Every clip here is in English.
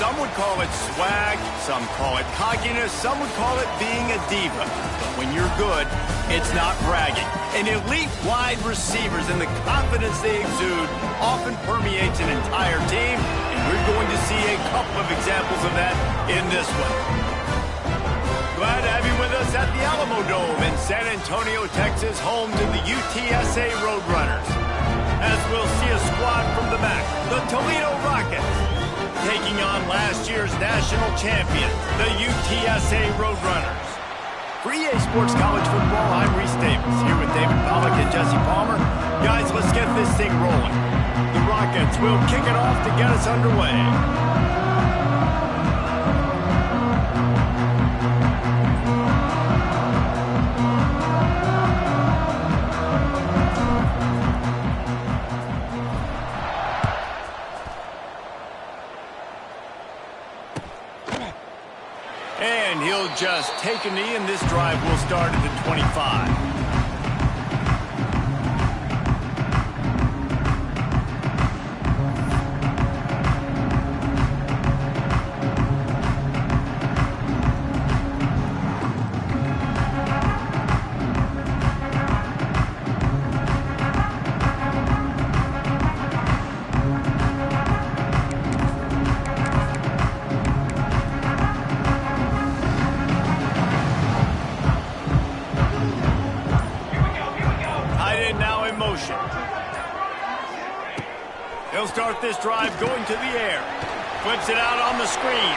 Some would call it swag, some call it cockiness, some would call it being a diva. But when you're good, it's not bragging. And elite wide receivers and the confidence they exude often permeates an entire team, and we're going to see a couple of examples of that in this one. Glad to have you with us at the Alamo Dome in San Antonio, Texas, home to the UTSA Roadrunners. As we'll see a squad from the back, the Toledo Rockets, taking on last year's national champion, the UTSA Roadrunners. For EA Sports College Football, I'm Reese Davis, here with David Pollack and Jesse Palmer. Guys, let's get this thing rolling. The Rockets will kick it off to get us underway. And he'll just take a knee, and this drive will start at the 25. He'll start this drive going to the air. Flips it out on the screen.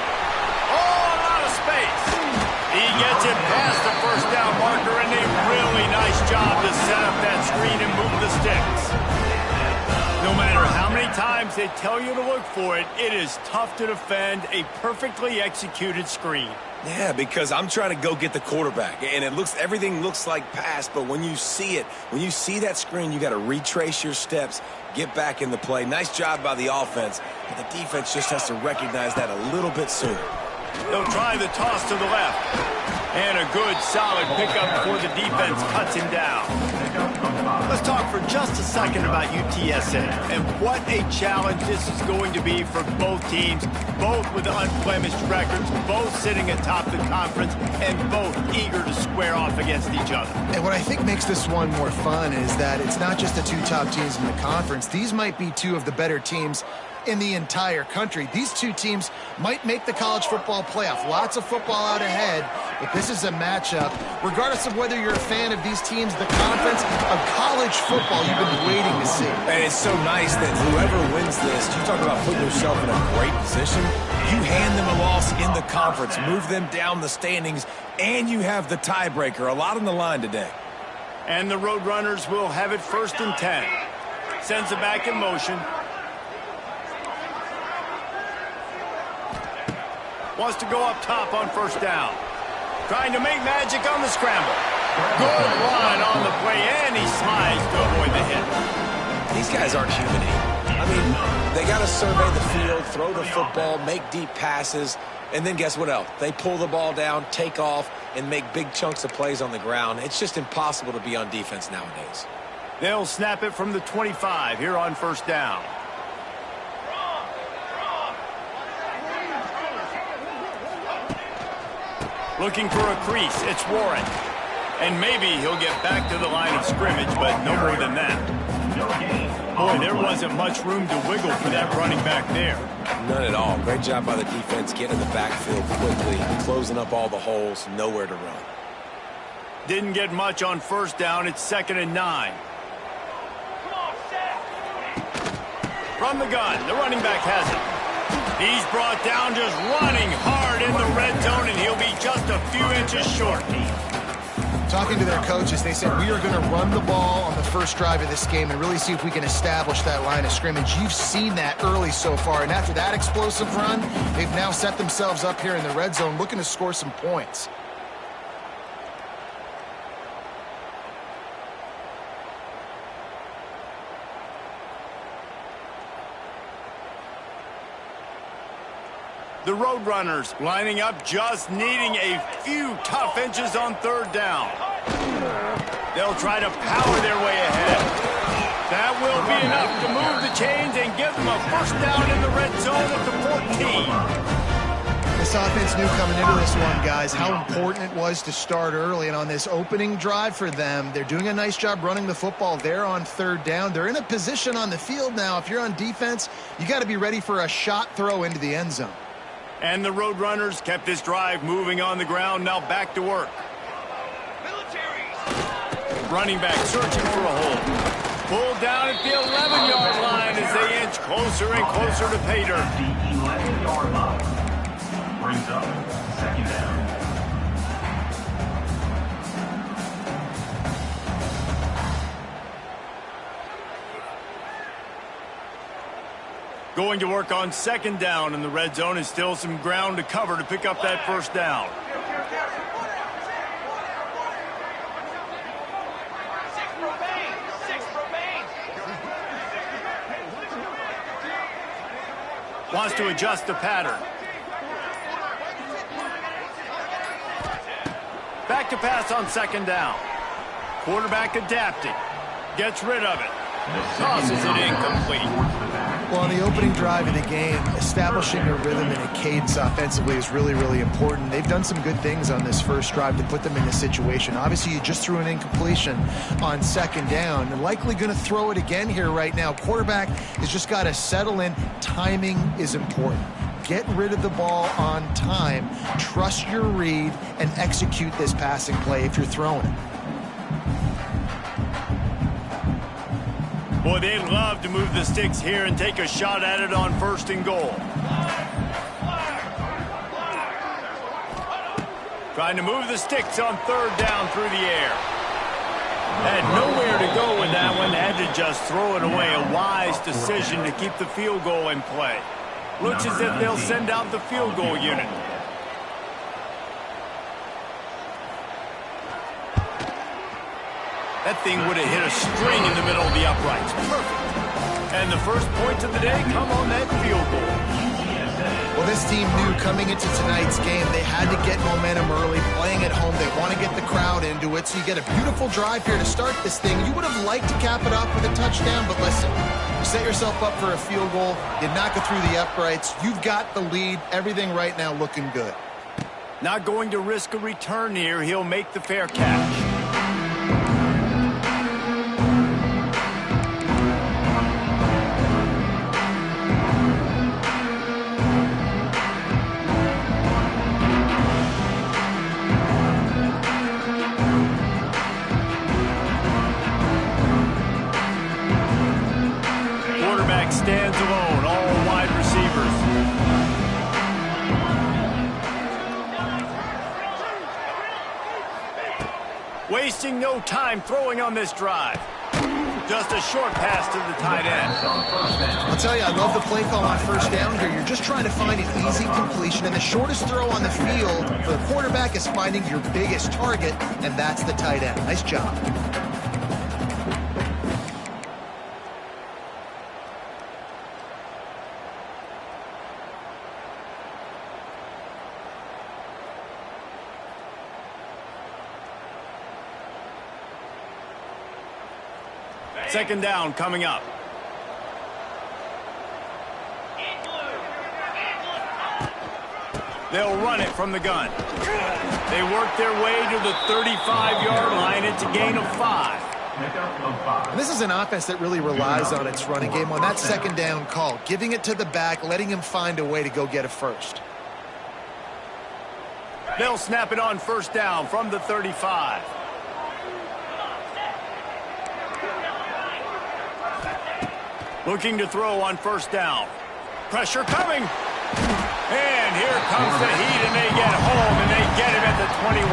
Oh, out of space. He gets it past the first down marker, and a really nice job to set up that screen and move the sticks. No matter how many times they tell you to look for it, it is tough to defend a perfectly executed screen. Yeah, because I'm trying to go get the quarterback, and everything looks like pass, but when you see it, when you see that screen, you got to retrace your steps, get back in the play. Nice job by the offense, but the defense just has to recognize that a little bit sooner. They'll try the toss to the left. And a good, solid pickup before the defense cuts him down. Let's talk for just a second about UTSA and what a challenge this is going to be for both teams, both with unblemished records, both sitting atop the conference, and both eager to square off against each other. And what I think makes this one more fun is that it's not just the two top teams in the conference. These might be two of the better teams in the entire country. These two teams might make the college football playoff. Lots of football out ahead, but this is a matchup, regardless of whether you're a fan of these teams, the conference, of college football you've been waiting to see. And it's so nice that whoever wins this, you talk about putting yourself in a great position, you hand them a loss in the conference, move them down the standings, and you have the tiebreaker. A lot on the line today. And the Roadrunners will have it 1st and 10. Sends it back in motion. Wants to go up top on 1st down. Trying to make magic on the scramble. Good run on the play, and he slides to avoid the hit. These guys aren't human. I mean, they got to survey the field, throw the football, make deep passes, and then guess what else? They pull the ball down, take off, and make big chunks of plays on the ground. It's just impossible to be on defense nowadays. They'll snap it from the 25 here on 1st down. Looking for a crease, it's Warren. And maybe he'll get back to the line of scrimmage, but no more than that. Boy, there wasn't much room to wiggle for that running back there. None at all. Great job by the defense getting in the backfield quickly, closing up all the holes, nowhere to run. Didn't get much on 1st down. It's 2nd and 9. From the gun, the running back has it. He's brought down just running hard in the red zone, and he'll be just a few inches short. Talking to their coaches, they said, we are going to run the ball on the first drive of this game and really see if we can establish that line of scrimmage. You've seen that early so far, and after that explosive run, they've now set themselves up here in the red zone looking to score some points. The Roadrunners lining up, just needing a few tough inches on 3rd down. They'll try to power their way ahead. That will be enough to move the chains and give them a first down in the red zone at the 14. This offense knew coming into this one, guys, how important it was to start early. And on this opening drive for them, they're doing a nice job running the football. They're on third down. They're in a position on the field now. If you're on defense, you got to be ready for a shot throw into the end zone. And the Roadrunners kept this drive moving on the ground. Now back to work. Running back searching for a hole. Pulled down at the 11-yard line as they inch closer and closer to pay dirt. 11-yard line. Brings up second down. Going to work on second down in the red zone, and still some ground to cover to pick up that first down. Wants to adjust the pattern. Back to pass on second down. Quarterback adapting. Gets rid of it. Tosses it incomplete. Well, on the opening drive of the game, establishing a rhythm and a cadence offensively is really, really important. They've done some good things on this first drive to put them in this situation. Obviously, you just threw an incompletion on second down. They're likely going to throw it again here right now. Quarterback has just got to settle in. Timing is important. Get rid of the ball on time. Trust your read and execute this passing play if you're throwing it. Boy, they'd love to move the sticks here and take a shot at it on first and goal. Trying to move the sticks on third down through the air. Had nowhere to go with that one. Had to just throw it away. A wise decision to keep the field goal in play. Looks as if they'll send out the field goal unit. That thing would have hit a string in the middle of the uprights. Perfect. And the first points of the day come on that field goal. Well, this team knew coming into tonight's game they had to get momentum early, playing at home. They want to get the crowd into it, so you get a beautiful drive here to start this thing. You would have liked to cap it off with a touchdown, but listen, you set yourself up for a field goal, you knock it through the uprights, you've got the lead, everything right now looking good. Not going to risk a return here. He'll make the fair catch. Stands alone, all wide receivers. Wasting no time throwing on this drive. Just a short pass to the tight end. I'll tell you, I love the play call on first down here. You're just trying to find an easy completion, and the shortest throw on the field for the quarterback is finding your biggest target, and that's the tight end. Nice job. Second down coming up. They'll run it from the gun. They work their way to the 35-yard line. It's a gain of 5. This is an offense that really relies on its running game on that second down call, giving it to the back, letting him find a way to go get a first. They'll snap it on first down from the 35. Looking to throw on first down. Pressure coming. And here comes the heat, and they get home, and they get him at the 21.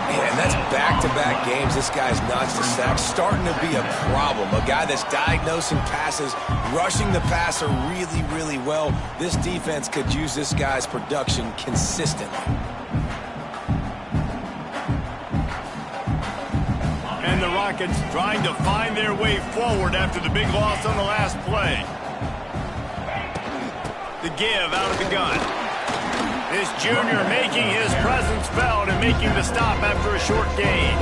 Man, that's back-to-back games. This guy's notched a sack. Starting to be a problem. A guy that's diagnosing passes, rushing the passer really, really well. This defense could use this guy's production consistently. And the Rockets trying to find their way forward after the big loss on the last play. The give out of the gun. This junior making his presence felt and making the stop after a short gain.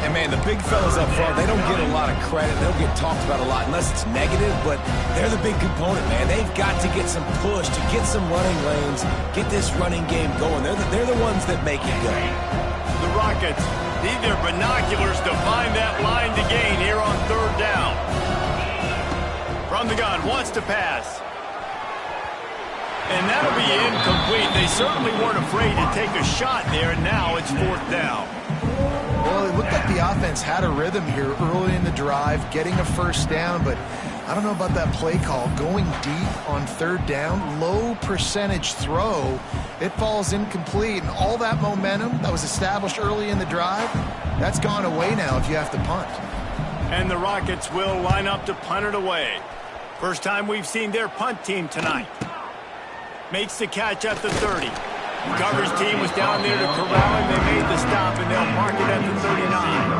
And, man, the big fellas up front, they don't get a lot of credit. They don't get talked about a lot unless it's negative, but they're the big component, man. They've got to get some push, to get some running lanes, get this running game going. They're the ones that make it go. The Rockets need their binoculars to find that line to gain here on third down. From the gun, wants to pass. And that'll be incomplete. They certainly weren't afraid to take a shot there, and now it's fourth down. Well, it looked like the offense had a rhythm here early in the drive, getting a first down, but I don't know about that play call. Going deep on third down, low percentage throw, it falls incomplete, and all that momentum that was established early in the drive, that's gone away now if you have to punt. And the Rockets will line up to punt it away. First time we've seen their punt team tonight. Makes the catch at the 30. The coverage team was down there to corral him. They made the stop, and they'll mark it at the 39.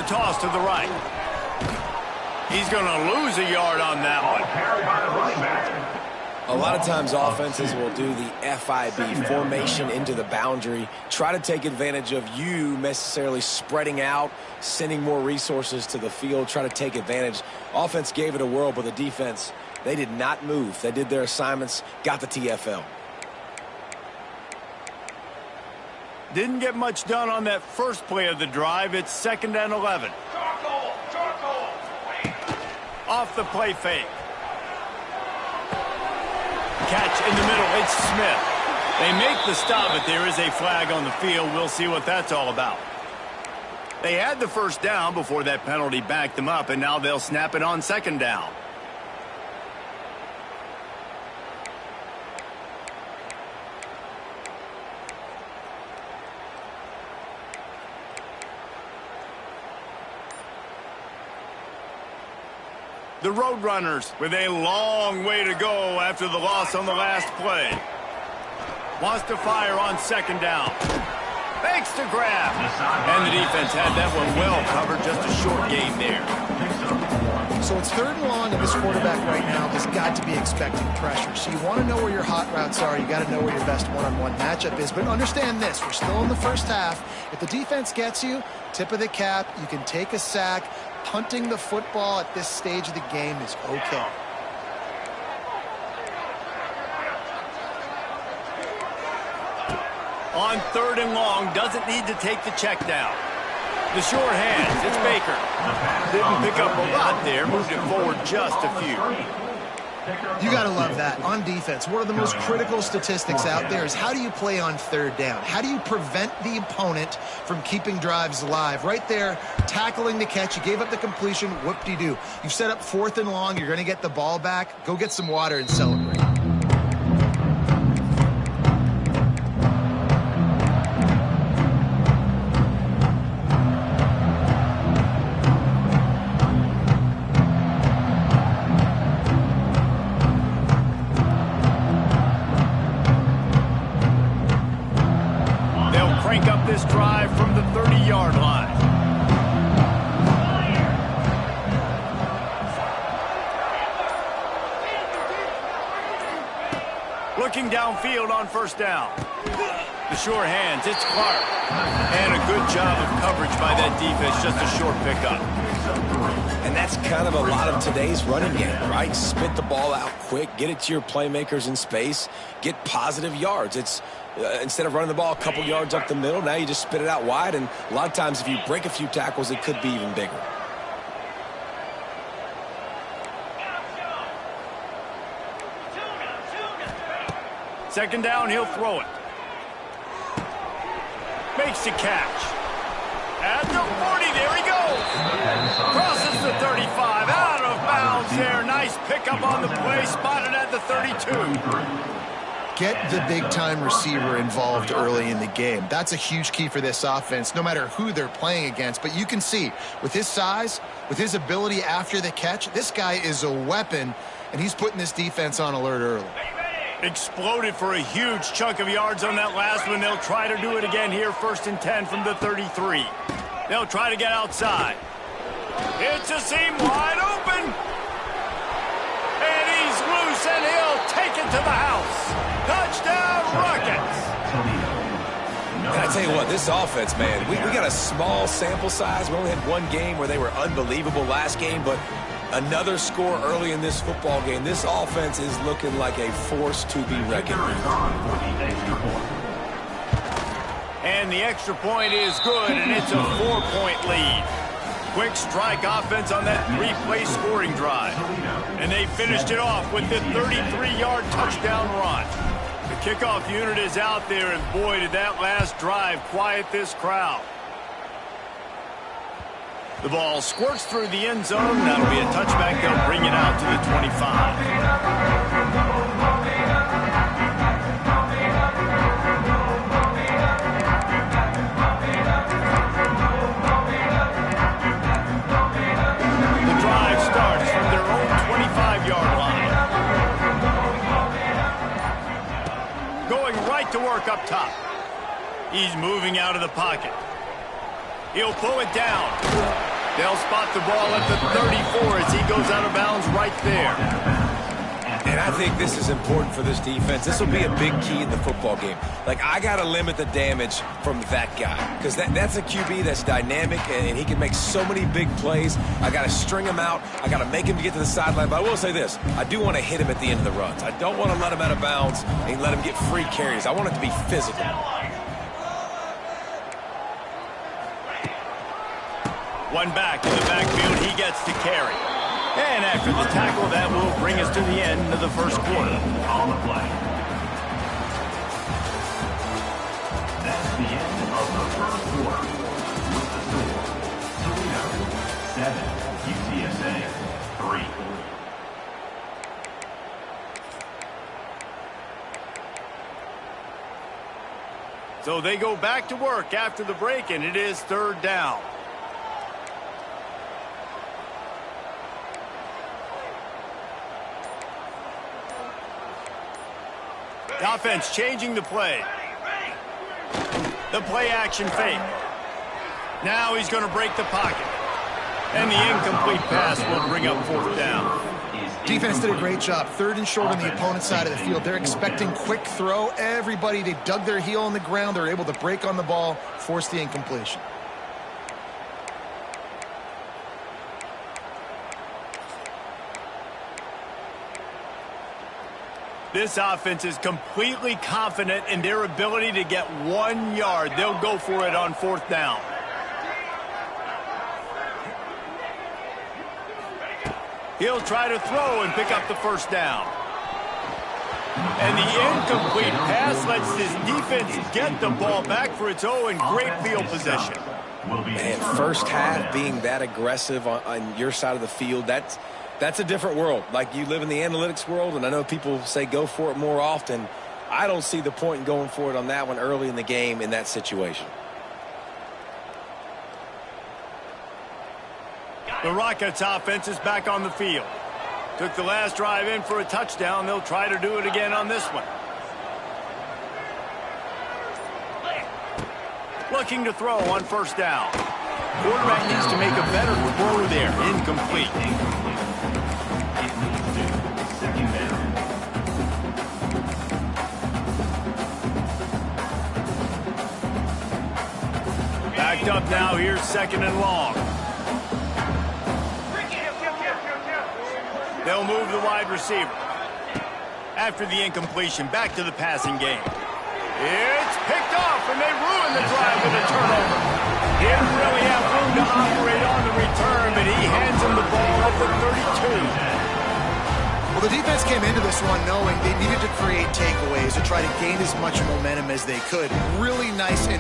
Toss to the right. He's going to lose a yard on that one. A lot of times offenses will do the FIB, formation into the boundary, try to take advantage of you necessarily spreading out, sending more resources to the field, try to take advantage. Offense gave it a whirl, but the defense, they did not move. They did their assignments, got the TFL. Didn't get much done on that first play of the drive. It's 2nd and 11. Off the play fake. Catch in the middle. It's Smith. They make the stop, but there is a flag on the field. We'll see what that's all about. They had the first down before that penalty backed them up, and now they'll snap it on 2nd down. The Roadrunners with a long way to go after the loss on the last play. Wants to fire on 2nd down. Fakes to grab. And the defense had that one well covered. Just a short gain there. So it's 3rd and long, and this quarterback right now has got to be expecting pressure. So you want to know where your hot routes are. You got to know where your best one-on-one matchup is. But understand this, we're still in the first half. If the defense gets you, tip of the cap, you can take a sack. Punting the football at this stage of the game is okay. On 3rd and long, doesn't need to take the check down. The short hands, it's Baker. Didn't pick up a lot there, moved it forward just a few. You got to love that. On defense, one of the most critical statistics out there is how do you play on 3rd down? How do you prevent the opponent from keeping drives alive? Right there, tackling the catch. You gave up the completion. Whoop-de-doo. You've set up 4th and long. You're going to get the ball back. Go get some water and celebrate. This drive from the 30-yard line. Looking downfield on 1st down. The short hands, it's Clark. And a good job of coverage by that defense, just a short pickup. And that's kind of a lot of today's running game, right? Spit the ball out quick, get it to your playmakers in space, get positive yards. It's instead of running the ball a couple yards up the middle, now you just spit it out wide, and a lot of times if you break a few tackles, it could be even bigger. Second down, he'll throw it. Makes the catch. At the 40, there he goes. Crosses the 35, out of bounds there. Nice pickup on the play, spotted at the 32. Get the big-time receiver involved early in the game. That's a huge key for this offense, no matter who they're playing against. But you can see, with his size, with his ability after the catch, this guy is a weapon, and he's putting this defense on alert early. Exploded for a huge chunk of yards on that last one. They'll try to do it again here, 1st and 10 from the 33. They'll try to get outside. It's a seam wide open. And he's loose, and he'll take it to the house. Touchdown, Rockets. And I tell you what, this offense, man, we got a small sample size. We only had one game where they were unbelievable last game, but another score early in this football game. This offense is looking like a force to be reckoned with. And the extra point is good, and it's a 4-point lead. Quick strike offense on that 3-play scoring drive. And they finished it off with the 33-yard touchdown run. The kickoff unit is out there, and boy, did that last drive quiet this crowd. The ball squirts through the end zone. That'll be a touchback. They'll bring it out to the 25. The drive starts from their own 25-yard line. Going right to work up top. He's moving out of the pocket. He'll pull it down. They'll spot the ball at the 34 as he goes out of bounds right there. And I think this is important for this defense. This will be a big key in the football game. Like, I got to limit the damage from that guy because that's a QB that's dynamic, and he can make so many big plays. I got to string him out. I got to make him get to the sideline. But I will say this. I do want to hit him at the end of the runs. I don't want to let him out of bounds and let him get free carries. I want it to be physical. One back in the backfield, he gets to carry. And after the tackle, that will bring us to the end of the first quarter. On the play. That's the end of the first quarter. With the score, Toledo 7, UTSA 3. So they go back to work after the break, and it is 3rd down. The offense changing the play. The play action fake. Now he's going to break the pocket. And the incomplete pass will bring up 4th down. Defense did a great job. 3rd and short on the opponent's side of the field. They're expecting quick throw. Everybody, they dug their heel on the ground. They're able to break on the ball, force the incompletion. This offense is completely confident in their ability to get 1 yard. They'll go for it on 4th down. He'll try to throw and pick up the 1st down. And the incomplete pass lets this defense get the ball back for its own great field position. Man, first half being that aggressive on your side of the field, that's a different world. Like, you live in the analytics world, and I know people say go for it more often. I don't see the point in going for it on that one early in the game in that situation. The Rockets offense is back on the field. Took the last drive in for a touchdown. They'll try to do it again on this one. Looking to throw on 1st down. Quarterback needs to make a better throw there. Incomplete. Backed up now. Here's 2nd and long. They'll move the wide receiver. After the incompletion, back to the passing game. It's picked off, and they ruin the drive with a turnover. Didn't really have room to operate on the return, but he hands him the ball at the 32. Well, the defense came into this one knowing they needed to create takeaways to try to gain as much momentum as they could. Really nice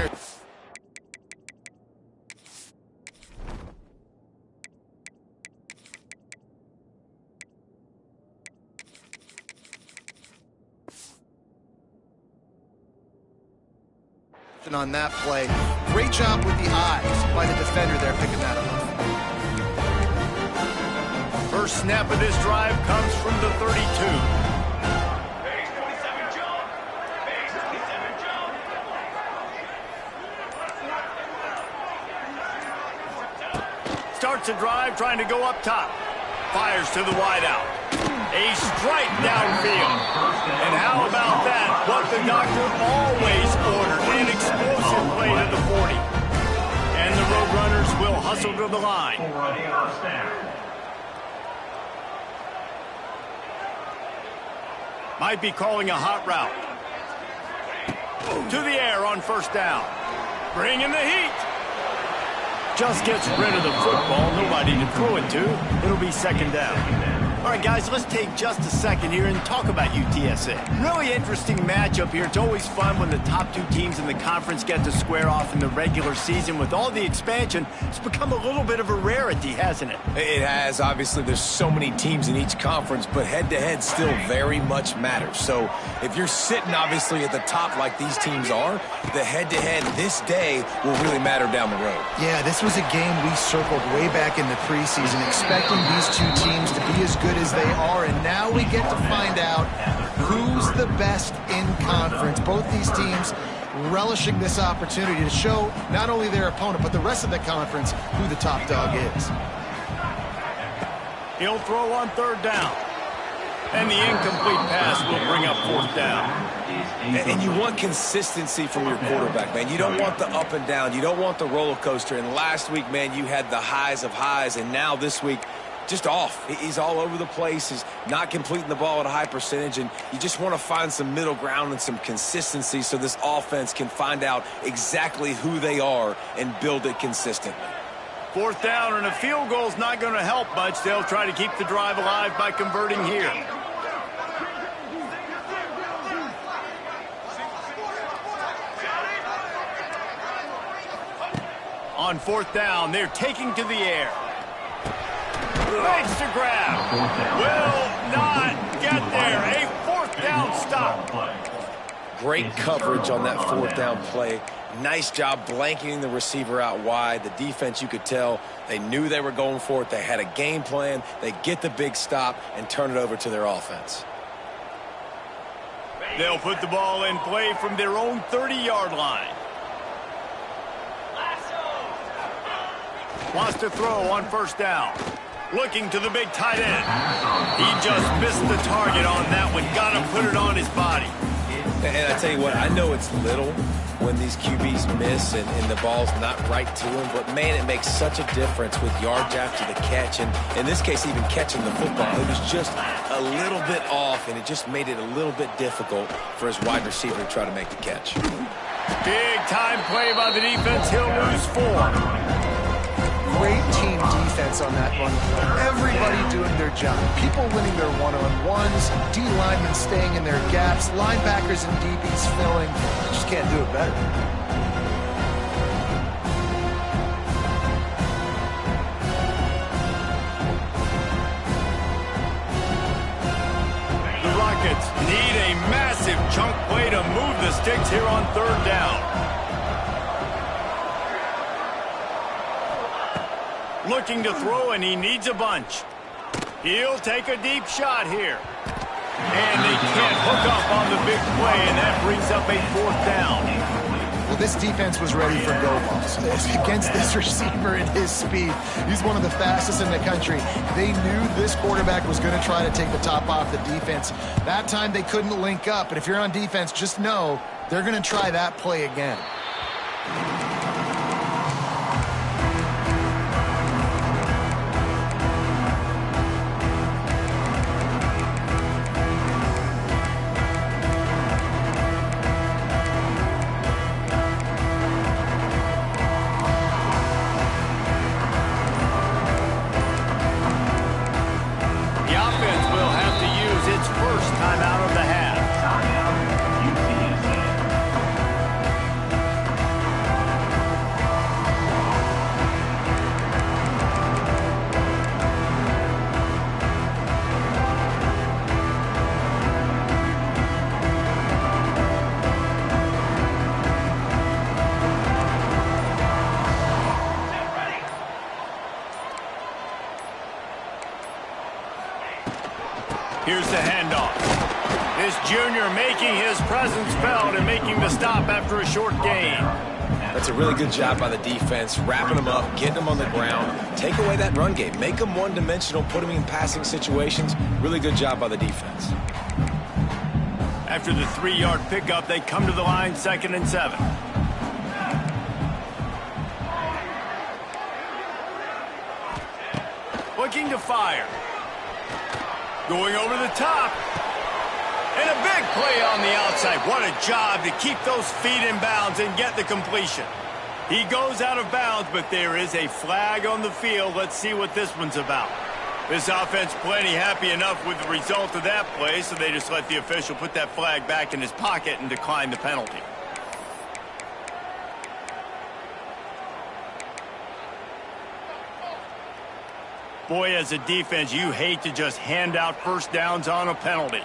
And on that play, great job with the eyes by the defender there picking that up. First snap of this drive comes from the 32. Starts a drive trying to go up top. Fires to the wideout. A strike downfield. And how about that? What the doctor always ordered. An explosive play to the 40. And the Roadrunners will hustle to the line. Might be calling a hot route. To the air on first down. Bringing the heat. Just gets rid of the football. Nobody to throw it to. It'll be second down. All right, guys, let's take just a second here and talk about UTSA. Really interesting matchup here. It's always fun when the top two teams in the conference get to square off in the regular season. With all the expansion, it's become a little bit of a rarity, hasn't it? It has. Obviously, there's so many teams in each conference, but head-to-head still very much matters. So if you're sitting, obviously, at the top like these teams are, the head-to-head this day will really matter down the road. Yeah, this was a game we circled way back in the preseason, expecting these two teams to be as good as they are, and now we get to find out who's the best in conference. Both these teams relishing this opportunity to show not only their opponent, but the rest of the conference who the top dog is. He'll throw on third down. And the incomplete pass will bring up fourth down. And you want consistency from your quarterback, man. You don't want the up and down. You don't want the roller coaster. And last week, man, you had the highs of highs, and now this week, just off. He's all over the place. He's not completing the ball at a high percentage, and you just want to find some middle ground and some consistency so this offense can find out exactly who they are and build it consistently. Fourth down, and a field goal is not going to help much. They'll try to keep the drive alive by converting here. On fourth down, they're taking to the air. Makes the grab. Will not get there. A fourth down stop. Great coverage on that fourth down play. Nice job blanketing the receiver out wide. The defense, you could tell, they knew they were going for it. They had a game plan. They get the big stop and turn it over to their offense. They'll put the ball in play from their own 30-yard line. Wants to throw on first down. Looking to the big tight end. He just missed the target on that one. Got to put it on his body. And I tell you what, I know it's little when these QBs miss and the ball's not right to them, but man, it makes such a difference with yards after the catch, and in this case, even catching the football. It was just a little bit off, and it just made it a little bit difficult for his wide receiver to try to make the catch. Big time play by the defense. He'll lose 4. Great team defense on that one. Everybody doing their job. People winning their one-on-ones, D-linemen staying in their gaps, linebackers and DBs filling. Just can't do it better. The Rockets need a massive chunk play to move the sticks here on third down. Looking to throw, and he needs a bunch. He'll take a deep shot here. And they can't hook up on the big play, and that brings up a fourth down. Well, this defense was ready for go balls. Against this receiver and his speed, he's one of the fastest in the country. They knew this quarterback was going to try to take the top off the defense. That time they couldn't link up, and if you're on defense, just know they're going to try that play again. Here's the handoff. This junior making his presence felt and making the stop after a short gain. That's a really good job by the defense, wrapping them up, getting them on the ground. Take away that run game. Make them one-dimensional, put them in passing situations. Really good job by the defense. After the 3-yard pickup, they come to the line 2nd and 7. Looking to fire. Going over the top. And a big play on the outside. What a job to keep those feet in bounds and get the completion. He goes out of bounds, but there is a flag on the field. Let's see what this one's about. This offense plenty happy enough with the result of that play, so they just let the official put that flag back in his pocket and decline the penalty. Boy, as a defense, you hate to just hand out first downs on a penalty.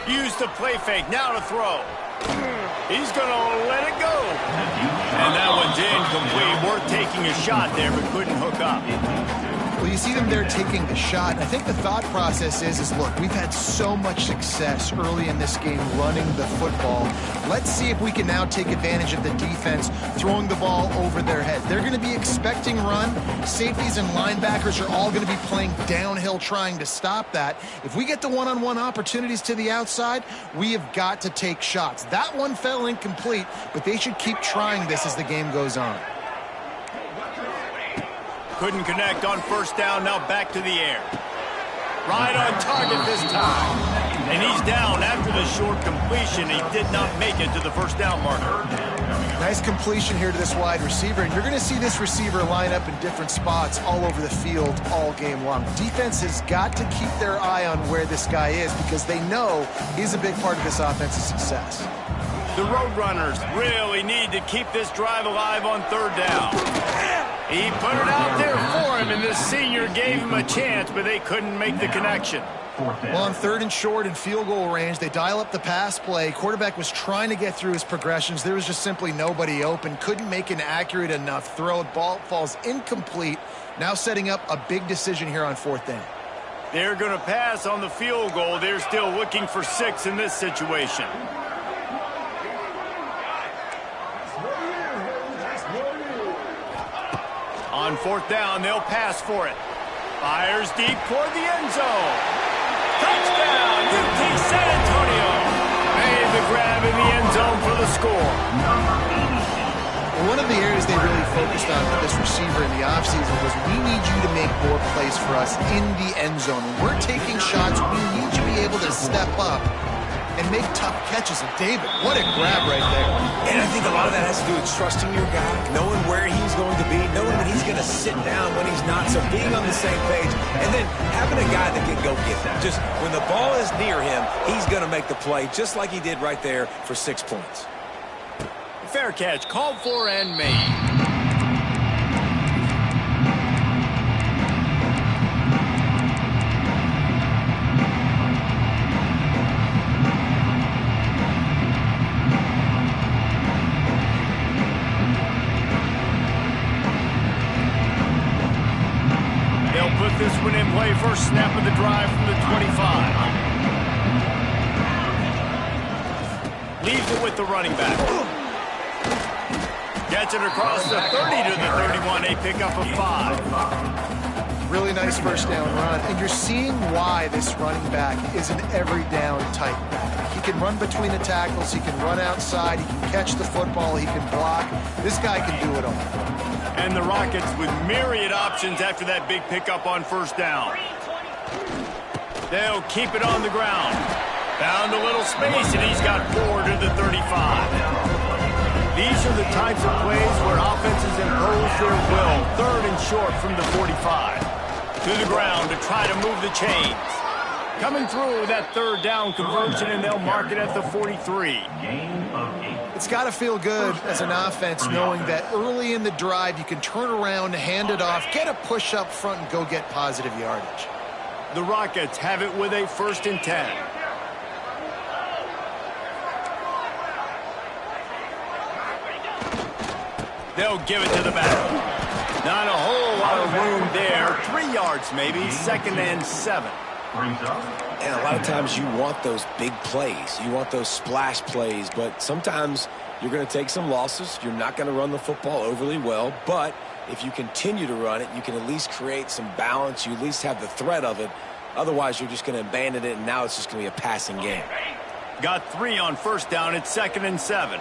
Use the play fake, now to throw. He's going to let it go. And that one's incomplete. Worth taking a shot there, but couldn't hook up. Well, you see them there taking the shot. I think the thought process is look, we've had so much success early in this game running the football. Let's see if we can now take advantage of the defense throwing the ball over their head. They're going to be expecting run. Safeties and linebackers are all going to be playing downhill trying to stop that. If we get the one-on-one opportunities to the outside, we have got to take shots. That one fell incomplete, but they should keep trying this as the game goes on. Couldn't connect on first down, now back to the air. Right on target this time. And he's down after the short completion. He did not make it to the first down marker. Nice completion here to this wide receiver, and you're going to see this receiver line up in different spots all over the field all game long. Defense has got to keep their eye on where this guy is because they know he's a big part of this offense's success. The Roadrunners really need to keep this drive alive on third down. He put it out there for him, and this senior gave him a chance, but they couldn't make the connection. Well, on 3rd and short and field goal range, they dial up the pass play. Quarterback was trying to get through his progressions. There was just simply nobody open. Couldn't make an accurate enough throw. Ball falls incomplete. Now setting up a big decision here on 4th down. They're going to pass on the field goal. They're still looking for 6 in this situation. On 4th down, they'll pass for it. Fires deep toward the end zone. Touchdown, UT San Antonio. Made the grab in the end zone for the score. Well, one of the areas they really focused on with this receiver in the offseason was we need you to make more plays for us in the end zone. When we're taking shots, we need you to be able to step up and make tough catches. And David, what a grab right there. And I think a lot of that has to do with trusting your guy, knowing where he's going to be, knowing that he's going to sit down when he's not, so being on the same page, and then having a guy that can go get that. Just when the ball is near him, he's going to make the play, just like he did right there for 6 points. Fair catch, called for and made. This one in play, first snap of the drive from the 25. Leaves it with the running back. Gets it across the 30 to the 31, a pickup of 5. Really nice first down run, and you're seeing why this running back is an every down type back. He can run between the tackles, he can run outside, he can catch the football, he can block. This guy can do it all. And the Rockets with myriad options after that big pickup on first down. They'll keep it on the ground. Found a little space, and he's got 4 to the 35. These are the types of plays where offenses impose their will. 3rd and short from the 45. To the ground to try to move the chains. Coming through that 3rd down conversion, and they'll mark it at the 43. It's got to feel good as an offense knowing that early in the drive you can turn around, hand it off, get a push up front, and go get positive yardage. The Rockets have it with a 1st and 10. They'll give it to the back. Not a whole lot of room there. 3 yards maybe, 2nd and 7. And a lot of times you want those big plays. You want those splash plays, but sometimes you're going to take some losses. You're not going to run the football overly well, but if you continue to run it, you can at least create some balance. You at least have the threat of it. Otherwise, you're just going to abandon it, and now it's just going to be a passing game. Got 3 on 1st down. It's 2nd and 7.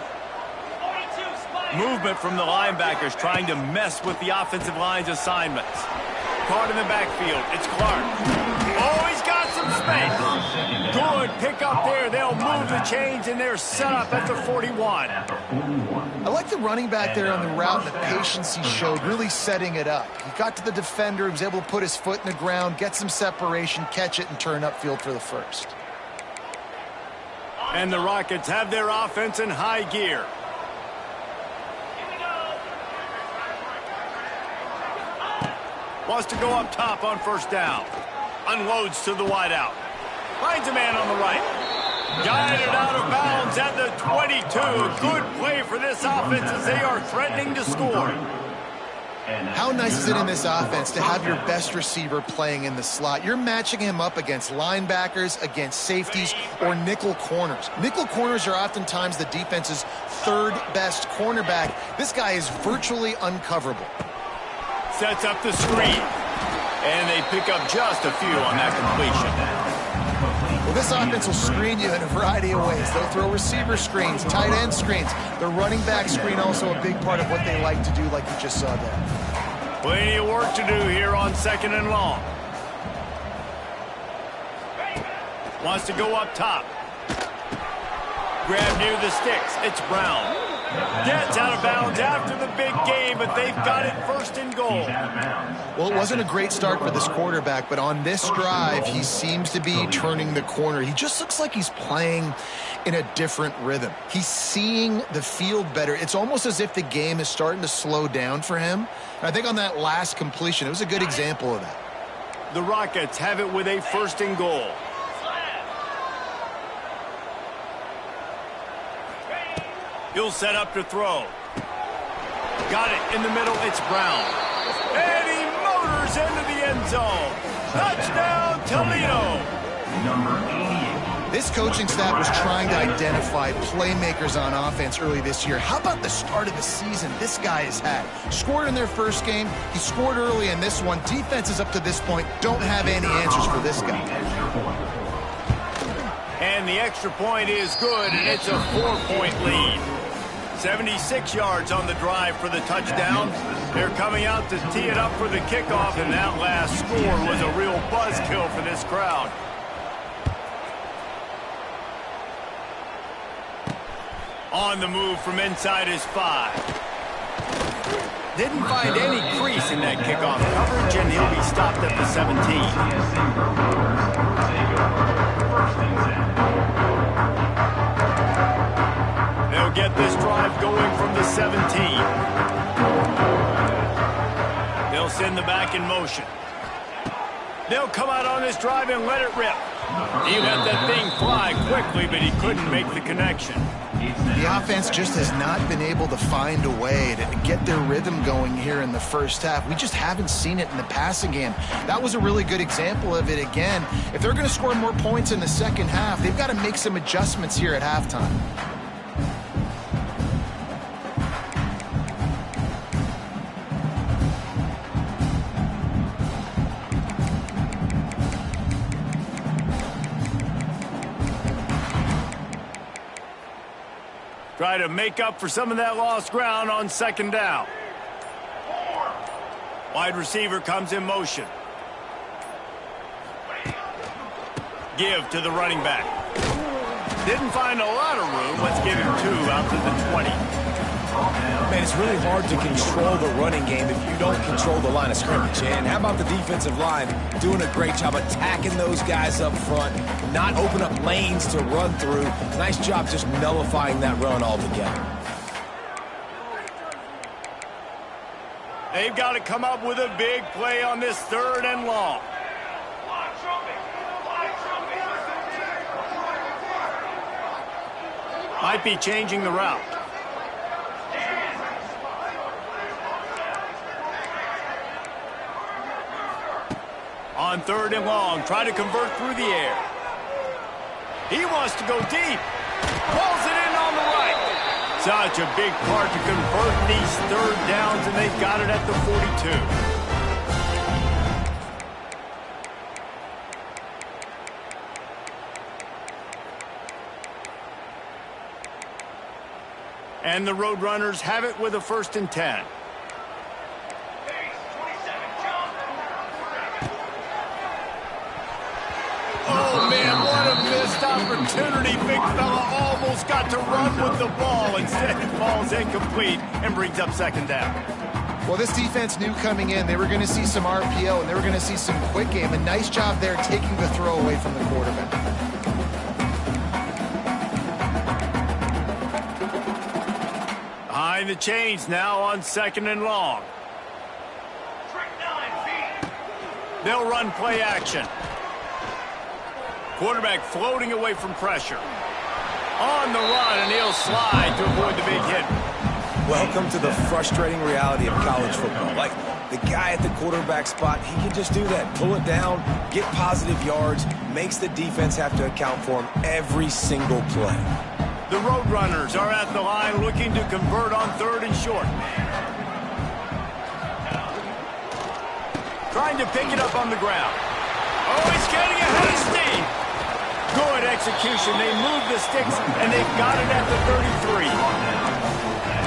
Movement from the linebackers trying to mess with the offensive line's assignments. Caught in the backfield. It's Clark. Oh, he's got some space. Good pick up there. They'll move the chains, and they're set up at the 41. I like the running back there on the route and the patience he showed, really setting it up. He got to the defender, he was able to put his foot in the ground, get some separation, catch it, and turn upfield for the first. And the Rockets have their offense in high gear. Wants to go up top on 1st down. Unloads to the wideout. Finds a man on the right. Guided out of bounds at the 22. Good play for this offense as they are threatening to score. How nice is it in this offense to have your best receiver playing in the slot? You're matching him up against linebackers, against safeties, or nickel corners. Nickel corners are oftentimes the defense's 3rd best cornerback. This guy is virtually uncoverable. Sets up the screen. And they pick up just a few on that completion. Well, this offense will screen you in a variety of ways. They'll throw receiver screens, tight end screens. The running back screen also a big part of what they like to do, like you just saw there. Plenty of work to do here on 2nd and long. Wants to go up top. Grab near the sticks. It's Brown. Gets out of bounds after the big game, but they've got it 1st and goal. Well, it wasn't a great start for this quarterback, but on this drive, he seems to be turning the corner. He just looks like he's playing in a different rhythm. He's seeing the field better. It's almost as if the game is starting to slow down for him. And I think on that last completion, it was a good example of that. The Rockets have it with a 1st and goal. He'll set up to throw. Got it in the middle. It's Brown. And he motors into the end zone. Touchdown, Toledo. Number 88. This coaching staff was trying to identify playmakers on offense early this year. How about the start of the season this guy has had? Scored in their 1st game. He scored early in this one. Defenses up to this point don't have any answers for this guy. And the extra point is good, and it's a 4-point lead. 76 yards on the drive for the touchdown. They're coming out to tee it up for the kickoff, and that last score was a real buzzkill for this crowd. On the move from inside his 5. Didn't find any crease in that kickoff coverage, and he'll be stopped at the 17. They'll get this drive going from the 17. They'll send the back in motion. They'll come out on this drive and let it rip. He let that thing fly quickly, but he couldn't make the connection. The offense just has not been able to find a way to get their rhythm going here in the 1st half. We just haven't seen it in the passing game. That was a really good example of it again. If they're going to score more points in the 2nd half, they've got to make some adjustments here at halftime. Try to make up for some of that lost ground on 2nd down. Wide receiver comes in motion. Give to the running back. Didn't find a lot of room. Let's give him 2 out to the 20. Man, it's really hard to control the running game if you don't control the line of scrimmage. And how about the defensive line doing a great job attacking those guys up front, not open up lanes to run through. Nice job just nullifying that run altogether. They've got to come up with a big play on this 3rd and long. Might be changing the route. on 3rd and long. Try to convert through the air. He wants to go deep. Pulls it in on the right. Such a big part to convert these 3rd downs, and they've got it at the 42. And the Roadrunners have it with a 1st and 10. Oh, man, what a missed opportunity. Big fella almost got to run with the ball. Instead, it falls incomplete and brings up 2nd down. Well, this defense knew coming in they were going to see some RPO and they were going to see some quick game. A nice job there taking the throw away from the quarterback. Behind the chains now on 2nd and long. They'll run play action. Quarterback floating away from pressure. On the run, and he'll slide to avoid the big hit. Welcome to the frustrating reality of college football. Like, the guy at the quarterback spot, he can just do that. Pull it down, get positive yards, makes the defense have to account for him every single play. The Roadrunners are at the line looking to convert on 3rd and short. Trying to pick it up on the ground. Oh, he's getting ahead of steam. Good execution. They move the sticks, and they've got it at the 33.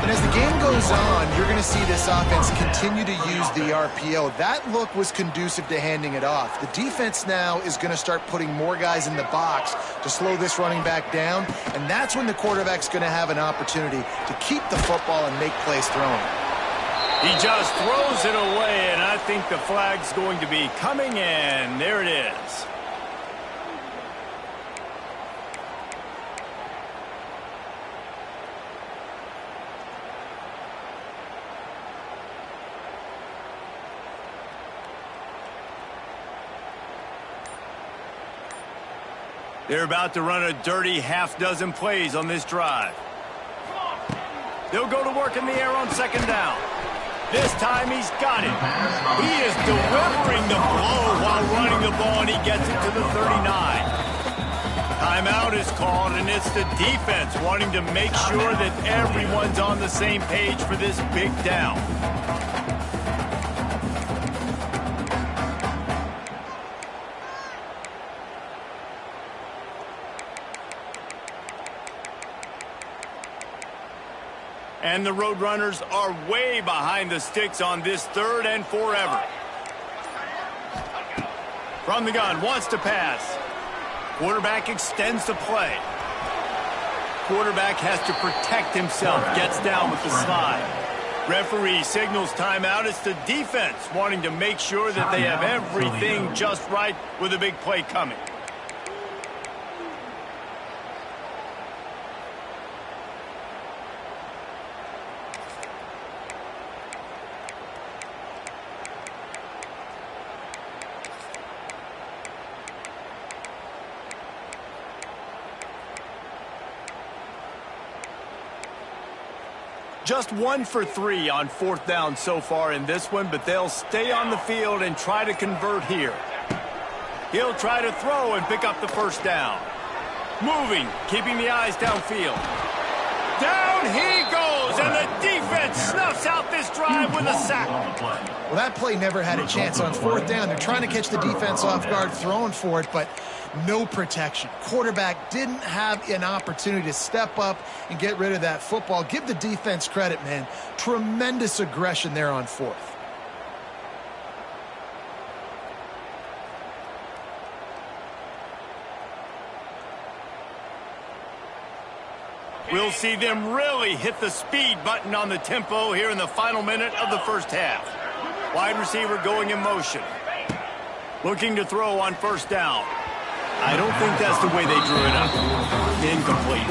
And as the game goes on, you're going to see this offense continue to use the RPO. That look was conducive to handing it off. The defense now is going to start putting more guys in the box to slow this running back down, and that's when the quarterback's going to have an opportunity to keep the football and make plays throwing. He just throws it away, and I think the flag's going to be coming in. There it is. They're about to run a dirty half-dozen plays on this drive. They'll go to work in the air on 2nd down. This time he's got it. He is delivering the blow while running the ball, and he gets it to the 39. Timeout is called, and it's the defense wanting to make sure that everyone's on the same page for this big down. And the Roadrunners are way behind the sticks on this 3rd and forever. From the gun, wants to pass. Quarterback extends the play. Quarterback has to protect himself, gets down with the slide. Referee signals timeout. It's the defense wanting to make sure that they have everything just right with a big play coming. Just 1 for 3 on 4th down so far in this one, but they'll stay on the field and try to convert here. He'll try to throw and pick up the 1st down. Moving, keeping the eyes downfield. Down he goes, and the defense snuffs out this drive with a sack. Well, that play never had a chance. On 4th down, they're trying to catch the defense off guard, throwing for it, but no protection. Quarterback didn't have an opportunity to step up and get rid of that football. Give the defense credit, man. Tremendous aggression there on 4th. We'll see them really hit the speed button on the tempo here in the final minute of the 1st half. Wide receiver going in motion. Looking to throw on 1st down. I don't think that's the way they drew it up. Incomplete.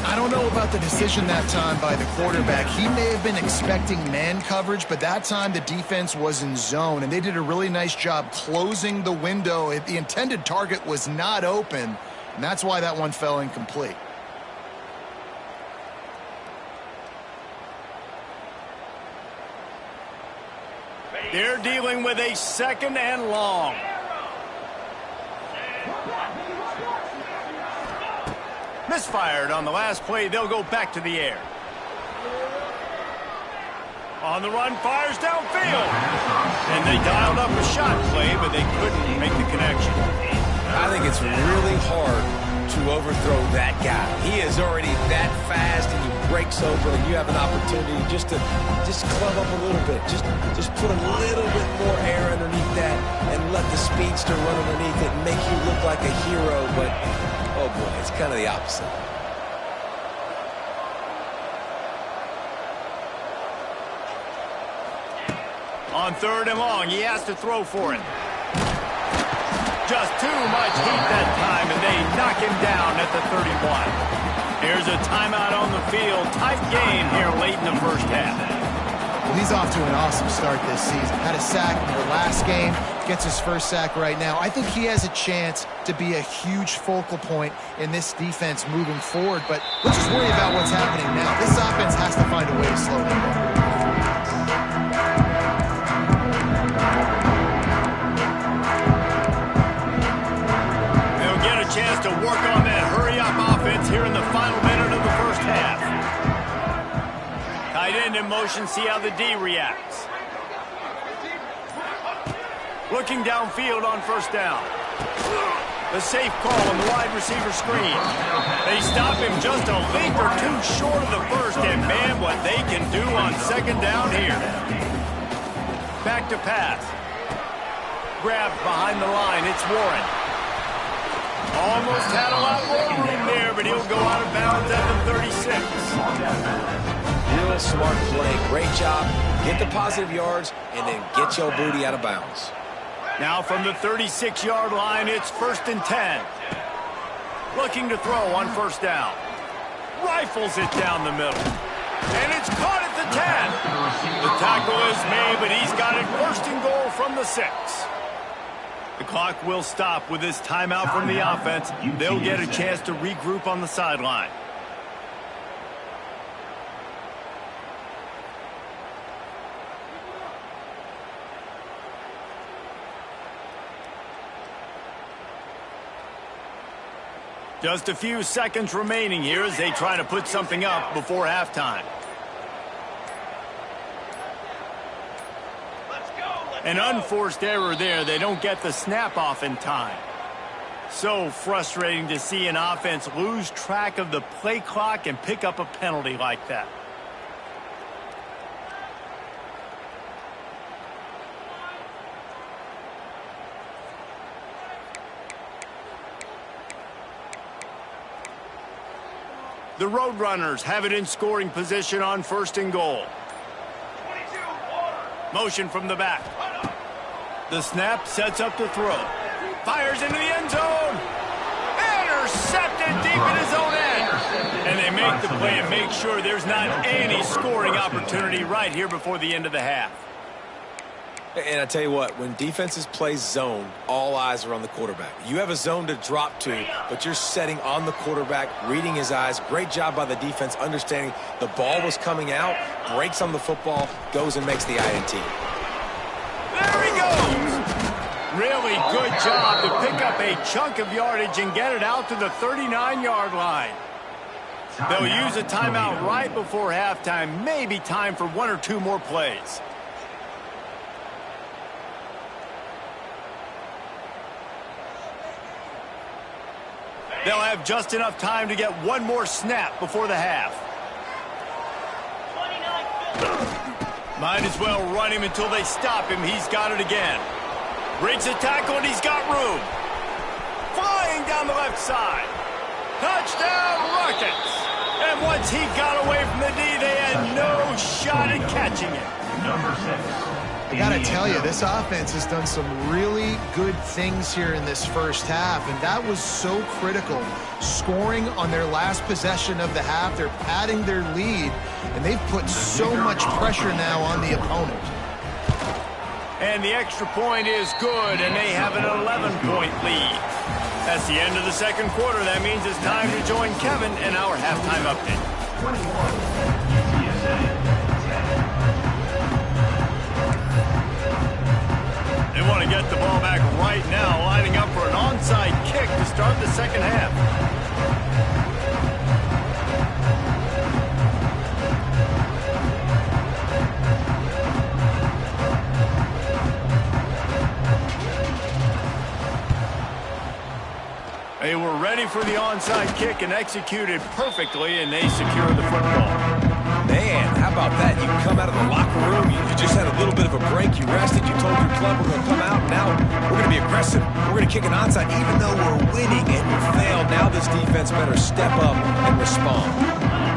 I don't know about the decision that time by the quarterback. He may have been expecting man coverage, but that time the defense was in zone, and they did a really nice job closing the window. The intended target was not open, and that's why that one fell incomplete. They're dealing with a 2nd and long. Misfired on the last play. They'll go back to the air. On the run, fires downfield. And they dialed up a shot play, but they couldn't make the connection. I think it's really hard to overthrow that guy. He is already that fast, and he breaks open, and you have an opportunity just to club up a little bit. Just put a little bit more air underneath that and let the speedster run underneath it and make you look like a hero. But, oh boy, it's kind of the opposite. On 3rd and long, he has to throw for it. Just too much heat that time, and they knock him down at the 31. Here's a timeout on the field. Tight game here late in the first half. Well, he's off to an awesome start this season. Had a sack in the last game, gets his first sack right now. I think he has a chance to be a huge focal point in this defense moving forward, but let's just worry about what's happening now. This offense has to find a way to slow him down. Chance to work on that hurry-up offense here in the final minute of the first half. Tight end in motion, see how the D reacts. Looking downfield on 1st down. The safe call on the wide receiver screen. They stop him just a length or two short of the first, and man, what they can do on 2nd down here. Back to pass. Grabbed behind the line, it's Warren. Almost had a lot more room there, but he'll go out of bounds at the 36. Real smart play. Great job. Get the positive yards, and then get your booty out of bounds. Now from the 36-yard line, it's 1st and 10. Looking to throw on 1st down. Rifles it down the middle. And it's caught at the 10. The tackle is made, but he's got it 1st and goal from the 6. The clock will stop with this timeout from the offense. They'll get a chance to regroup on the sideline. Just a few seconds remaining here as they try to put something up before halftime. An unforced error there. They don't get the snap off in time. So frustrating to see an offense lose track of the play clock and pick up a penalty like that. The Roadrunners have it in scoring position on 1st and goal. Motion from the back. The snap sets up to throw. Fires into the end zone. Intercepted deep in his own end. And they make the play and make sure there's not any scoring opportunity right here before the end of the half. And I tell you what, when defenses play zone, all eyes are on the quarterback. You have a zone to drop to, but you're setting on the quarterback, reading his eyes. Great job by the defense, understanding the ball was coming out, breaks on the football, goes and makes the INT. There he goes! Really good job to pick up a chunk of yardage and get it out to the 39-yard line. They'll use a timeout right before halftime, maybe time for 1 or 2 more plays. They'll have just enough time to get 1 more snap before the half. Might as well run him until they stop him. He's got it again. Breaks a tackle, and he's got room. Flying down the left side. Touchdown, Rockets. And once he got away from the D, they had no shot at catching it. Number 6. I gotta tell you, this offense has done some really good things here in this first half, and that was so critical. Scoring on their last possession of the half, they're padding their lead, and they've put so much pressure now on the opponent. And the extra point is good, and they have an 11-point lead. That's the end of the second quarter. That means it's time to join Kevin in our halftime update. 21, UTSA. And want to get the ball back right now, lining up for an onside kick to start the second half. They were ready for the onside kick and executed perfectly, and they secure the football. Man, how about that? You come out of the locker room, you just had a little bit of a break, you rested, you told your club we're going to come out, and now we're going to be aggressive. We're going to kick an onside, even though we're winning and you failed. Now this defense better step up and respond.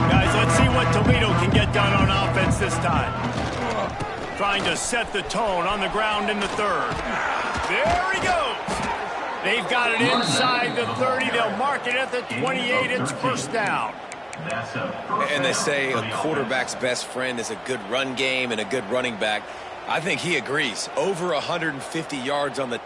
Guys, let's see what Toledo can get done on offense this time. Trying to set the tone on the ground in the third. There he goes. They've got it inside the 30. They'll mark it at the 28. It's first down. And they say a quarterback's best friend is a good run game and a good running back. I think he agrees. Over 150 yards on the...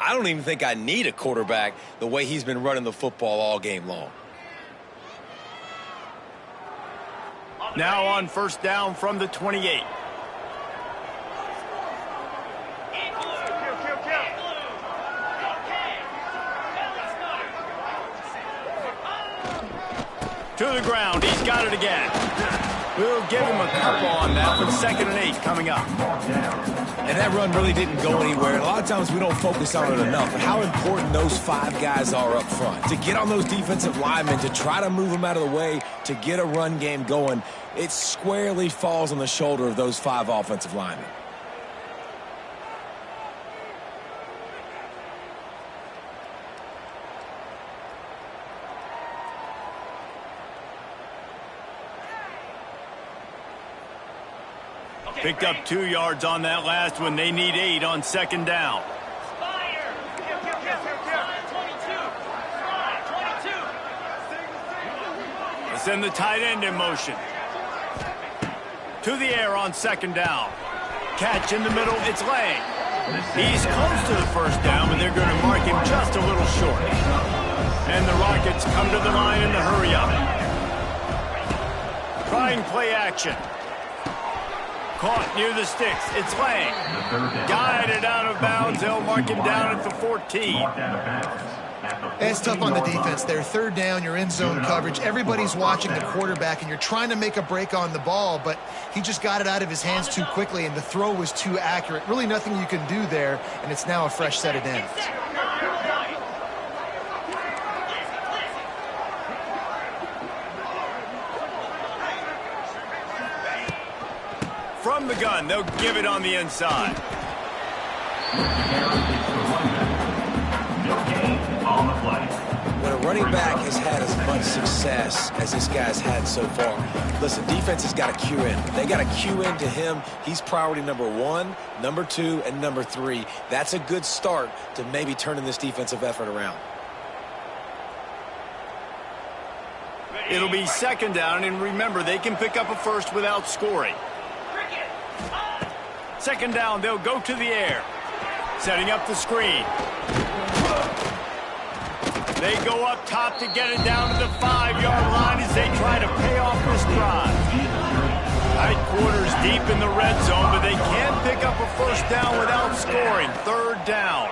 I don't even think I need a quarterback the way he's been running the football all game long. Now on first down from the 28. To the ground. He's got it again. We'll give him a couple on that with 2nd and 8 coming up. And that run really didn't go anywhere. And a lot of times we don't focus on it enough. But how important those 5 guys are up front. To get on those defensive linemen, to try to move them out of the way, to get a run game going, it squarely falls on the shoulder of those 5 offensive linemen. Picked up 2 yards on that last one. They need 8 on 2nd down. Let's send the tight end in motion. To the air on 2nd down. Catch in the middle. It's Lang. He's close to the first down, but they're going to mark him just a little short. And the Rockets come to the line in the hurry up. Trying play action. Caught near the sticks. It's Lang. Guided out of bounds. They'll mark him down at the 14. It's tough on the defense there. 3rd down, you're in zone coverage. Everybody's watching the quarterback, and you're trying to make a break on the ball, but he just got it out of his hands too quickly, and the throw was too accurate. Really nothing you can do there, and it's now a fresh set of downs. From the gun, they'll give it on the inside. When a running back has had as much success as this guy's had so far, listen, defense has got to cue in. They got to cue in to him. He's priority number 1, number 2, and number 3. That's a good start to maybe turning this defensive effort around. It'll be 2nd down, and remember, they can pick up a first without scoring. 2nd down, they'll go to the air. Setting up the screen. They go up top to get it down to the 5-yard line as they try to pay off this drive. Tight quarters deep in the red zone, but they can't pick up a first down without scoring. 3rd down.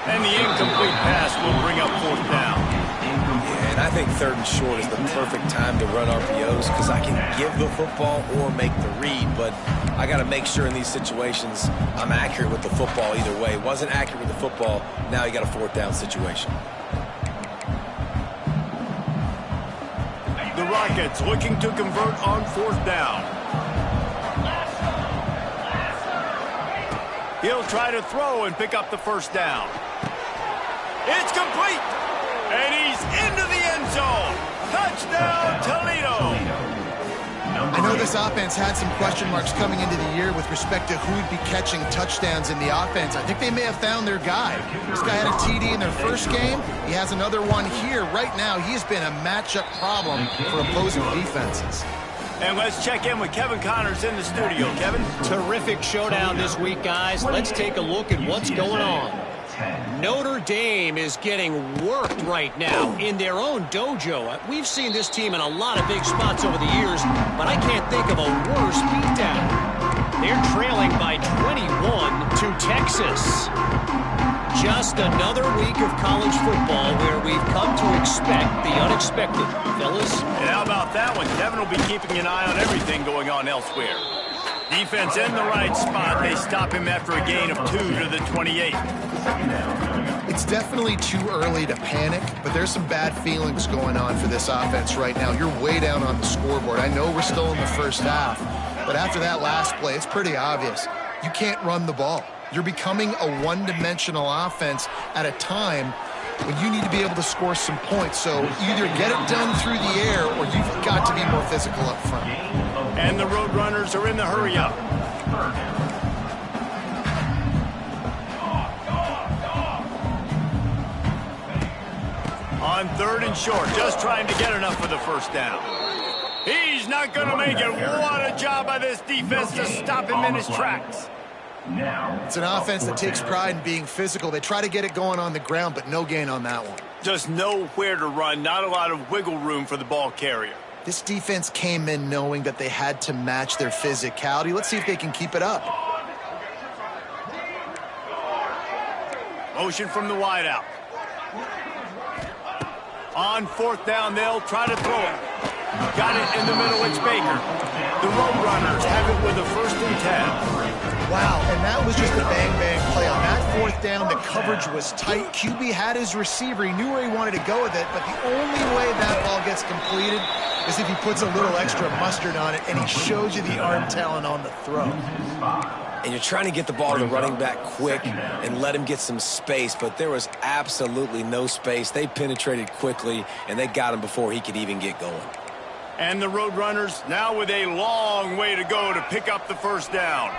And the incomplete pass will bring up 4th down. Yeah, and I think 3rd and short is the perfect time to run RPOs because I can give the football or make the read, but I got to make sure in these situations I'm accurate with the football either way. Wasn't accurate with the football, now you got a 4th down situation. The Rockets looking to convert on 4th down. He'll try to throw and pick up the first down. It's complete! And he's into the end zone. Touchdown, Toledo. I know this offense had some question marks coming into the year with respect to who would be catching touchdowns in the offense. I think they may have found their guy. This guy had a TD in their first game. He has another one here. Right now, he has been a matchup problem for opposing defenses. And let's check in with Kevin Connors in the studio. Kevin? Terrific showdown this week, guys. Let's take a look at what's going on. Notre Dame is getting worked right now in their own dojo. We've seen this team in a lot of big spots over the years, but I can't think of a worse beatdown. They're trailing by 21 to Texas. Just another week of college football where we've come to expect the unexpected, fellas. And how about that one? Kevin will be keeping an eye on everything going on elsewhere. Defense in the right spot. They stop him after a gain of 2 to the 28. It's definitely too early to panic, but there's some bad feelings going on for this offense right now. You're way down on the scoreboard. I know we're still in the first half, but after that last play, it's pretty obvious. You can't run the ball. You're becoming a one-dimensional offense at a time when you need to be able to score some points. So either get it done through the air or you've got to be more physical up front. And the Roadrunners are in the hurry-up. On 3rd and short, just trying to get enough for the first down. He's not going to make it. What a job by this defense to stop him in his tracks. Now, It's an offense that takes pride in being physical. They try to get it going on the ground, but no gain on that one. Just nowhere to run, not a lot of wiggle room for the ball carrier. This defense came in knowing that they had to match their physicality. Let's see if they can keep it up. Motion from the wideout. On fourth down, they'll try to throw it. Got it in the middle, it's Baker. The Roadrunners have it with a 1st and 10. Wow, and that was just a bang-bang play. On that fourth down, the coverage was tight. QB had his receiver. He knew where he wanted to go with it, but the only way that ball gets completed is if he puts a little extra mustard on it, and he shows you the arm talent on the throw. And you're trying to get the ball to the running back quick and let him get some space, but there was absolutely no space. They penetrated quickly, and they got him before he could even get going. And the Roadrunners now with a long way to go to pick up the 1st down.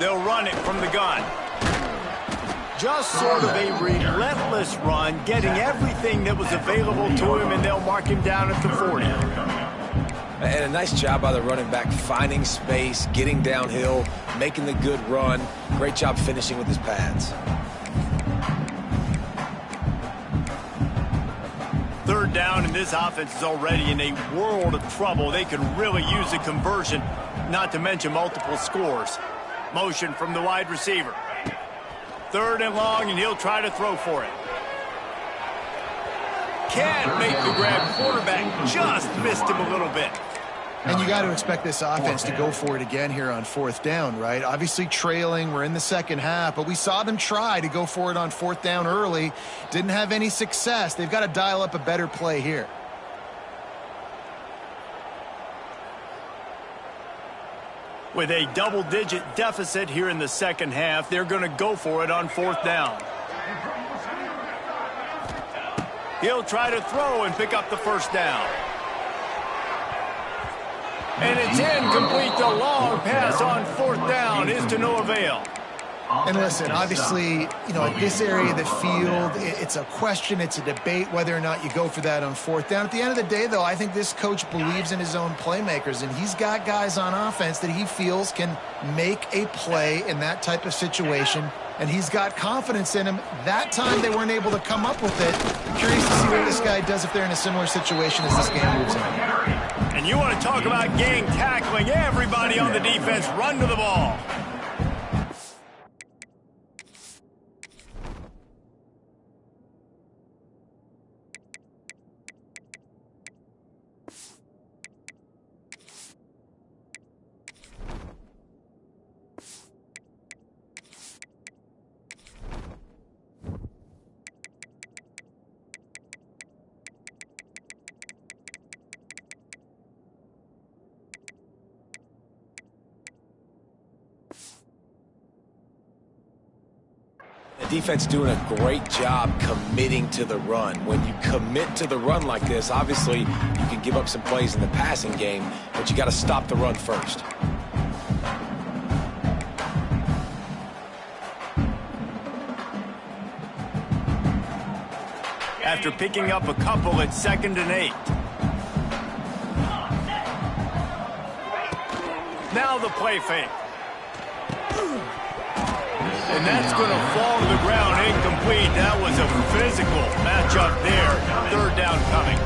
They'll run it from the gun. Just sort of a relentless run, getting everything that was available to him, and they'll mark him down at the 40. And a nice job by the running back, finding space, getting downhill, making the good run. Great job finishing with his pads. 3rd down, and this offense is already in a world of trouble. They could really use a conversion, not to mention multiple scores. Motion from the wide receiver. 3rd and long, and he'll try to throw for it. Can't make the grab. Quarterback just missed him a little bit. And you got to expect this offense to go for it again here on 4th down, right? Obviously trailing, we're in the second half, but we saw them try to go for it on 4th down early. Didn't have any success. They've got to dial up a better play here. With a double-digit deficit here in the second half, they're going to go for it on 4th down. He'll try to throw and pick up the 1st down. And it's incomplete. The long pass on 4th down is to no avail. And listen, obviously, you know, at this area of the field, it's a question, it's a debate whether or not you go for that on 4th down. At the end of the day, though, I think this coach believes in his own playmakers, and he's got guys on offense that he feels can make a play in that type of situation, and he's got confidence in him. That time they weren't able to come up with it. I'm curious to see what this guy does if they're in a similar situation as this game moves on. And you want to talk about gang tackling. Everybody on the defense run to the ball. The defense doing a great job committing to the run. When you commit to the run like this, obviously you can give up some plays in the passing game, but you got to stop the run first. After picking up a couple at 2nd and 8. Now the play fake. And that's going to fall to the ground incomplete. That was a physical matchup there. 3rd down coming.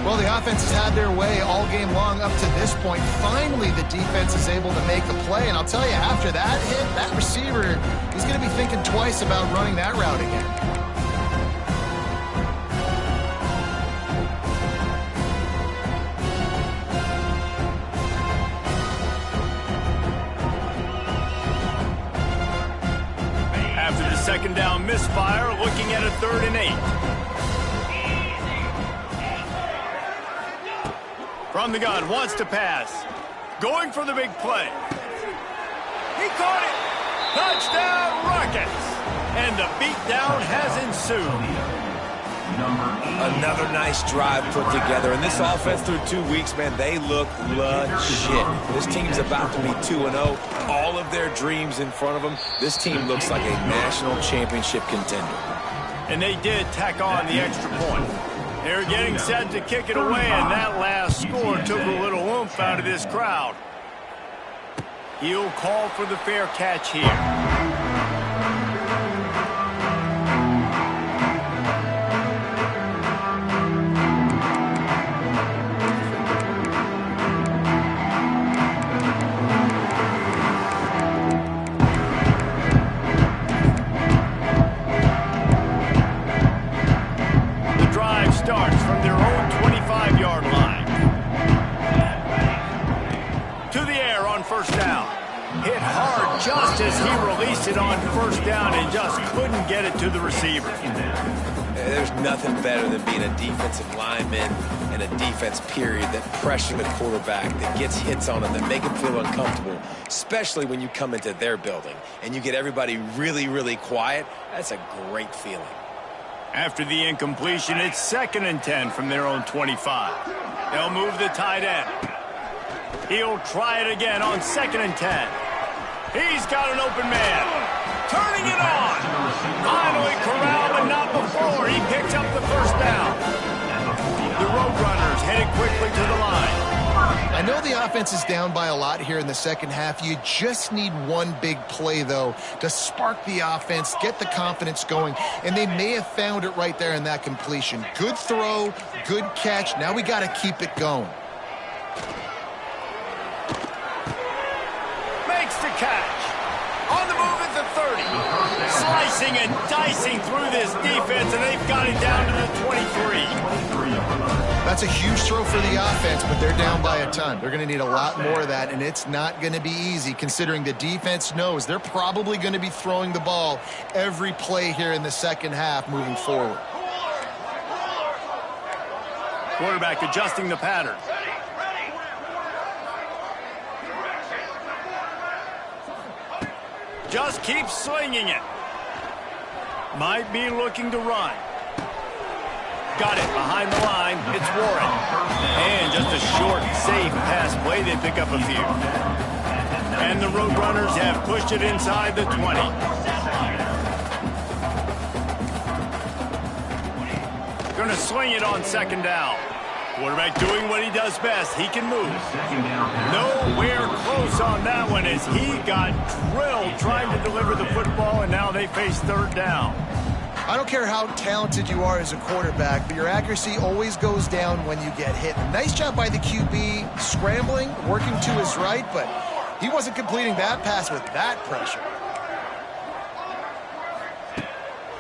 Well, the offense has had their way all game long up to this point. Finally, the defense is able to make a play. And I'll tell you, after that hit, that receiver, he's going to be thinking twice about running that route again. After the 2nd down misfire, looking at a 3rd and 8. From the gun, wants to pass. Going for the big play. He caught it. Touchdown, Rockets. And the beatdown has ensued. Another nice drive put together. And this offense through 2 weeks, man, they look legit. This team's about to be 2-0. All of their dreams in front of them. This team looks like a national championship contender. And they did tack on the extra point. They're getting set to kick it away, and that last score took a little oomph out of this crowd. He'll call for the fair catch here. Starts from their own 25-yard line. To the air on first down. Hit hard just as he released it on first down and just couldn't get it to the receiver. There's nothing better than being a defensive lineman and a defense period that pressure the quarterback, that gets hits on him, that make him feel uncomfortable, especially when you come into their building and you get everybody really, really quiet. That's a great feeling. After the incompletion, it's 2nd and 10 from their own 25. They'll move the tight end. He'll try it again on 2nd and 10. He's got an open man. Turning it on. Finally corralled, but not before. He picks up the first down. The Roadrunners headed quickly to the line. I know the offense is down by a lot here in the second half. You just need one big play, though, to spark the offense, get the confidence going, and they may have found it right there in that completion. Good throw, good catch. Now we got to keep it going. Makes the catch. On the move at the 30. Slicing and dicing through this defense, and they've got it down to the 23. That's a huge throw for the offense, but they're down by a ton. They're going to need a lot more of that, and it's not going to be easy considering the defense knows they're probably going to be throwing the ball every play here in the second half moving forward. Quarterback adjusting the pattern. Just keeps slinging it. Might be looking to run. Got it behind the line. It's Warren. And just a short, safe pass play. They pick up a few. And the Roadrunners have pushed it inside the 20. Going to swing it on 2nd down. Quarterback doing what he does best. He can move. Nowhere close on that one as he got drilled trying to deliver the football, and now they face 3rd down. I don't care how talented you are as a quarterback, but your accuracy always goes down when you get hit. Nice job by the QB scrambling, working to his right, but he wasn't completing that pass with that pressure.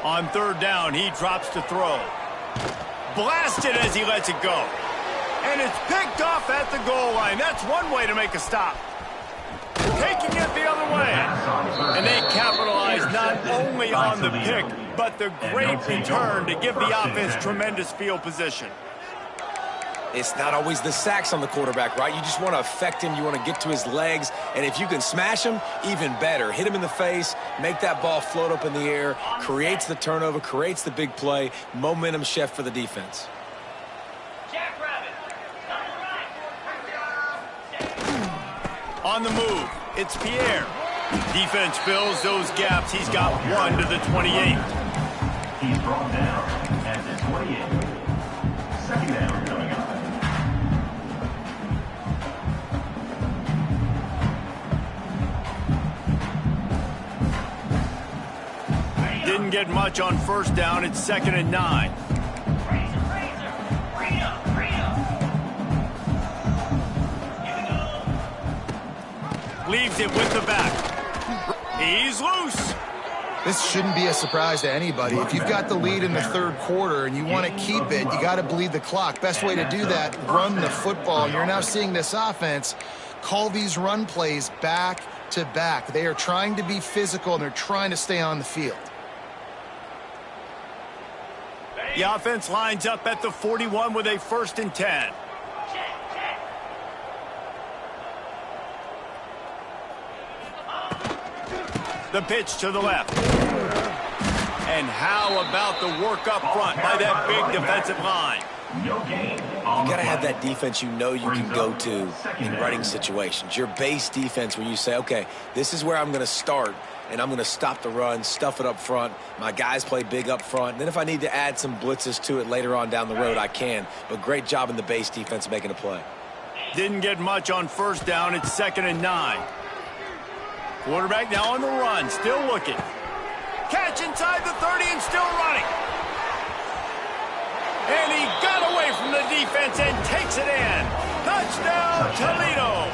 On 3rd down, he drops to throw. Blasted as he lets it go. And it's picked off at the goal line. That's one way to make a stop. Taking it the other way. And they capitalize not only on the pick, but the great return to give the offense tremendous field position. It's not always the sacks on the quarterback, right? You just want to affect him. You want to get to his legs. And if you can smash him, even better. Hit him in the face, make that ball float up in the air, creates the turnover, creates the big play, momentum shift for the defense. On the move, it's Pierre. Defense fills those gaps. He's got 1 to the 28. He's brought down at the 28. 2nd down coming up. Didn't get much on 1st down. It's 2nd and 9. Leaves it with the back. He's loose. This shouldn't be a surprise to anybody. If you've got the lead in the 3rd quarter and you want to keep it, you got to bleed the clock. Best way to do that, run the football. You're now seeing this offense call these run plays back to back. They are trying to be physical, and they're trying to stay on the field. The offense lines up at the 41 with a 1st and 10. The pitch to the left. And how about the work up front by that big defensive line? No gain you got to have that defense you know you can go to in running situations. Your base defense where you say, okay, this is where I'm going to start, and I'm going to stop the run, stuff it up front. My guys play big up front. And then if I need to add some blitzes to it later on down the road, I can. But great job in the base defense making a play. Didn't get much on first down. It's 2nd and 9. Quarterback now on the run, still looking. Catch inside the 30 and still running. And he got away from the defense and takes it in. Touchdown, Toledo.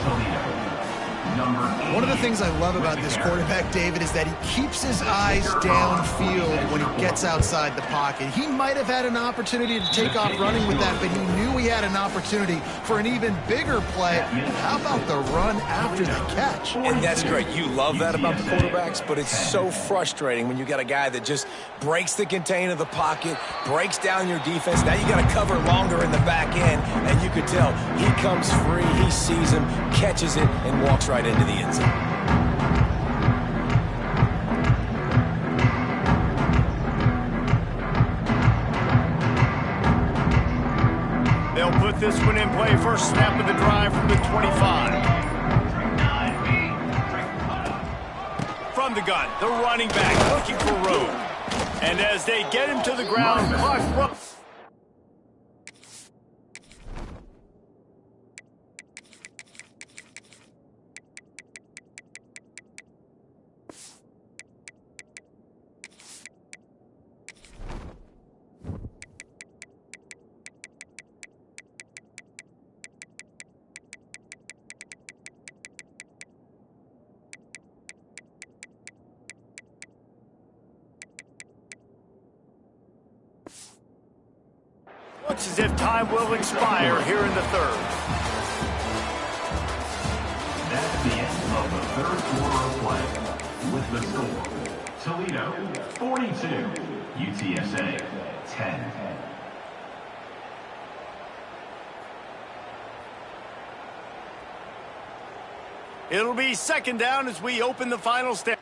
One of the things I love about this quarterback, David, is that he keeps his eyes downfield when he gets outside the pocket. He might have had an opportunity to take off running with that, but he knew he had an opportunity for an even bigger play. How about the run after the catch? And that's great. You love that about the quarterbacks, but it's so frustrating when you got a guy that just breaks the contain of the pocket, breaks down your defense. Now you got to cover longer in the back end, and you could tell he comes free, he sees him, catches it, and walks right into the end zone. They'll put this one in play. First snap of the drive from the 25. From the gun, the running back looking for room. And as they get him to the ground, clock. Looks as if time will expire here in the third. That's the end of the third quarter of play. With the score, Toledo 42, UTSA 10. It'll be 2nd down as we open the final step.